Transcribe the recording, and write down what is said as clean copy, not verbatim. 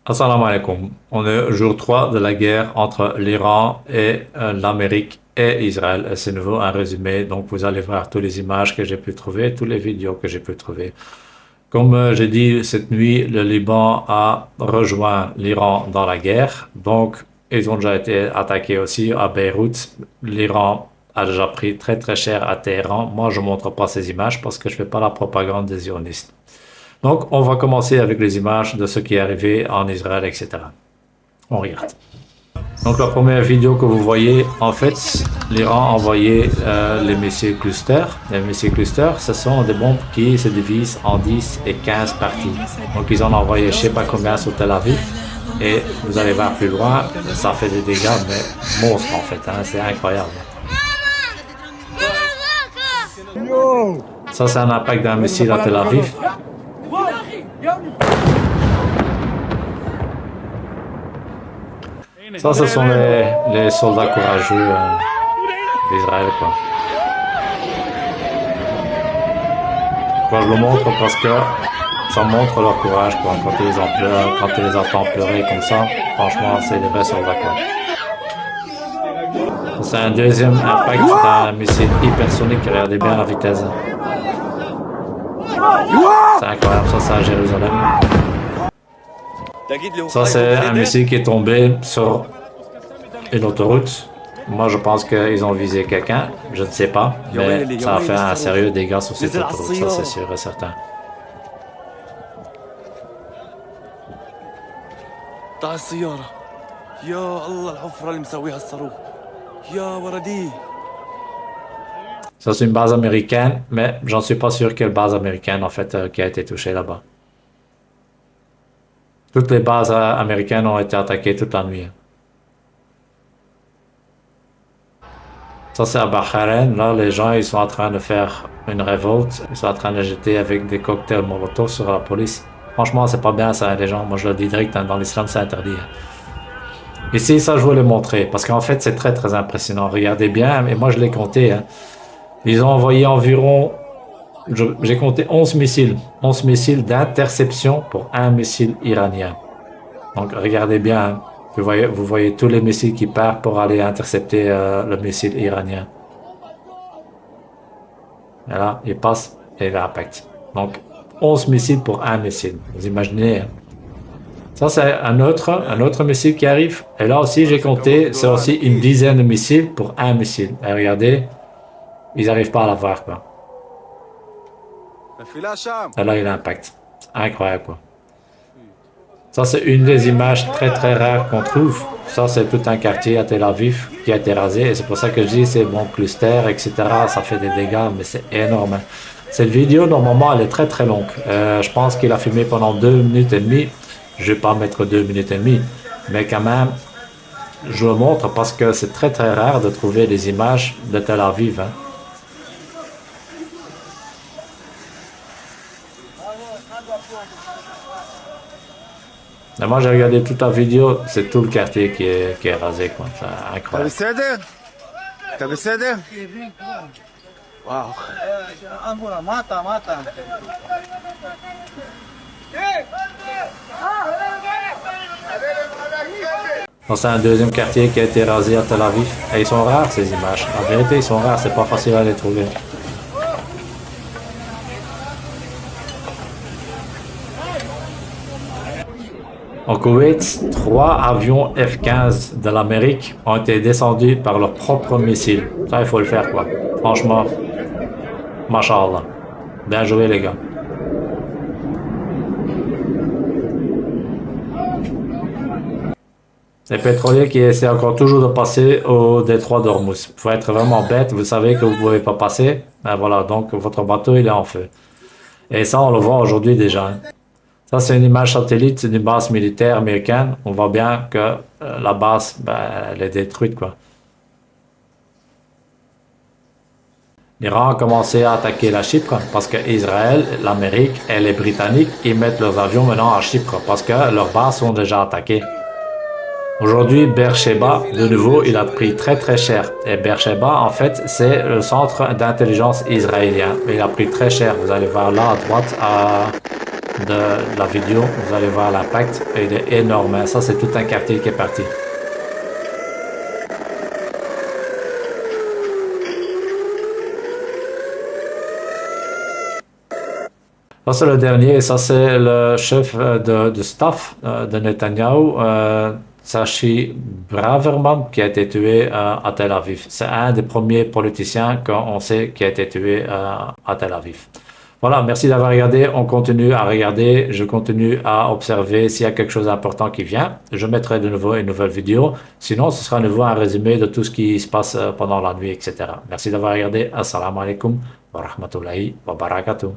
Assalamu alaikum. On est au jour 3 de la guerre entre l'Iran et l'Amérique et Israël. Et c'est nouveau un résumé, donc vous allez voir toutes les images que j'ai pu trouver, toutes les vidéos que j'ai pu trouver. Comme j'ai dit, cette nuit, le Liban a rejoint l'Iran dans la guerre. Donc, ils ont déjà été attaqués aussi à Beyrouth. L'Iran a déjà pris très très cher à Téhéran. Moi, je ne montre pas ces images parce que je ne fais pas la propagande des sionistes. Donc, on va commencer avec les images de ce qui est arrivé en Israël, etc. On regarde. Donc, la première vidéo que vous voyez, en fait, l'Iran a envoyé les missiles clusters. Les missiles clusters, ce sont des bombes qui se divisent en 10 et 15 parties. Donc, ils en ont envoyé je ne sais pas combien sur Tel Aviv. Et vous allez voir plus loin, ça fait des dégâts, mais monstres en fait, hein, c'est incroyable. Ça, c'est un impact d'un missile à Tel Aviv. Ça, ce sont les soldats courageux d'Israël, quoi. Pourquoi je le montre? Parce que ça montre leur courage, quoi. Quand tu les entends pleurer comme ça, franchement, c'est des vrais soldats, quoi. C'est un deuxième impact d'un missile hypersonique. Regardez bien la vitesse. C'est incroyable, ça, c'est à Jérusalem. Ça, c'est un missile qui est tombé sur une autoroute. Moi, je pense qu'ils ont visé quelqu'un. Je ne sais pas. Mais ça a fait un sérieux dégât sur cette autoroute. Ça, c'est sûr et certain. Ça, c'est une base américaine. Mais j'en suis pas sûr quelle base américaine, en fait, qui a été touchée là-bas. Toutes les bases américaines ont été attaquées toute la nuit. Ça, c'est à Bahreïn. Là, les gens, ils sont en train de faire une révolte. Ils sont en train de jeter avec des cocktails Molotov sur la police. Franchement, c'est pas bien ça, les gens. Moi, je le dis direct, hein, dans l'islam, c'est interdit. Ici, ça, je voulais montrer. Parce qu'en fait, c'est très, très impressionnant. Regardez bien, et moi, je l'ai compté. Hein. Ils ont envoyé environ... J'ai compté 11 missiles. 11 missiles d'interception pour un missile iranien. Donc, regardez bien. Hein. Vous voyez tous les missiles qui partent pour aller intercepter le missile iranien. Et là, il passe et il impacte. Donc, 11 missiles pour un missile. Vous imaginez. Hein. Ça, c'est un autre missile qui arrive. Et là aussi, j'ai compté, c'est aussi une dizaine de missiles pour un missile. Et regardez, ils n'arrivent pas à l'avoir, quoi. Et là, il impacte. Incroyable, quoi. Ça, c'est une des images très très rares qu'on trouve. Ça, c'est tout un quartier à Tel Aviv qui a été rasé. Et c'est pour ça que je dis, c'est bon cluster, etc. Ça fait des dégâts, mais c'est énorme. Hein. Cette vidéo, normalement, elle est très très longue. Je pense qu'il a filmé pendant 2 minutes et demie. Je vais pas mettre 2 minutes et demie. Mais quand même, je le montre parce que c'est très très rare de trouver des images de Tel Aviv. Hein. Et moi, j'ai regardé toute la vidéo, c'est tout le quartier qui est rasé, quoi. C'est incroyable. C'est un deuxième quartier qui a été rasé à Tel Aviv. Et ils sont rares, ces images. En vérité, ils sont rares, c'est pas facile à les trouver. Au Koweït, 3 avions F-15 de l'Amérique ont été descendus par leurs propres missiles. Ça, il faut le faire, quoi. Franchement, mashallah. Bien joué, les gars. Les pétroliers qui essaient encore toujours de passer au détroit d'Ormuz. Il faut être vraiment bête, vous savez que vous ne pouvez pas passer. Ben voilà, donc votre bateau, il est en feu. Et ça, on le voit aujourd'hui déjà. Hein. Ça, c'est une image satellite d'une base militaire américaine. On voit bien que la base, ben, elle est détruite, quoi. L'Iran a commencé à attaquer la Chypre parce que Israël, l'Amérique et les Britanniques, ils mettent leurs avions maintenant à Chypre parce que leurs bases sont déjà attaquées. Aujourd'hui, Beersheba, de nouveau, il a pris très très cher. Et Beersheba, en fait, c'est le centre d'intelligence israélien. Il a pris très cher. Vous allez voir là à droite, de la vidéo, vous allez voir l'impact, il est énorme, hein. Ça, c'est tout un quartier qui est parti. Ça, c'est le dernier. Ça, c'est le chef de staff de Netanyahou, Sachi Braverman, qui a été tué à Tel Aviv. C'est un des premiers politiciens qu'on sait qui a été tué à Tel Aviv. Voilà, merci d'avoir regardé. On continue à regarder. Je continue à observer s'il y a quelque chose d'important qui vient. Je mettrai de nouveau une nouvelle vidéo. Sinon, ce sera de nouveau un résumé de tout ce qui se passe pendant la nuit, etc. Merci d'avoir regardé. Assalamu alaikum wa rahmatullahi wa barakatuh.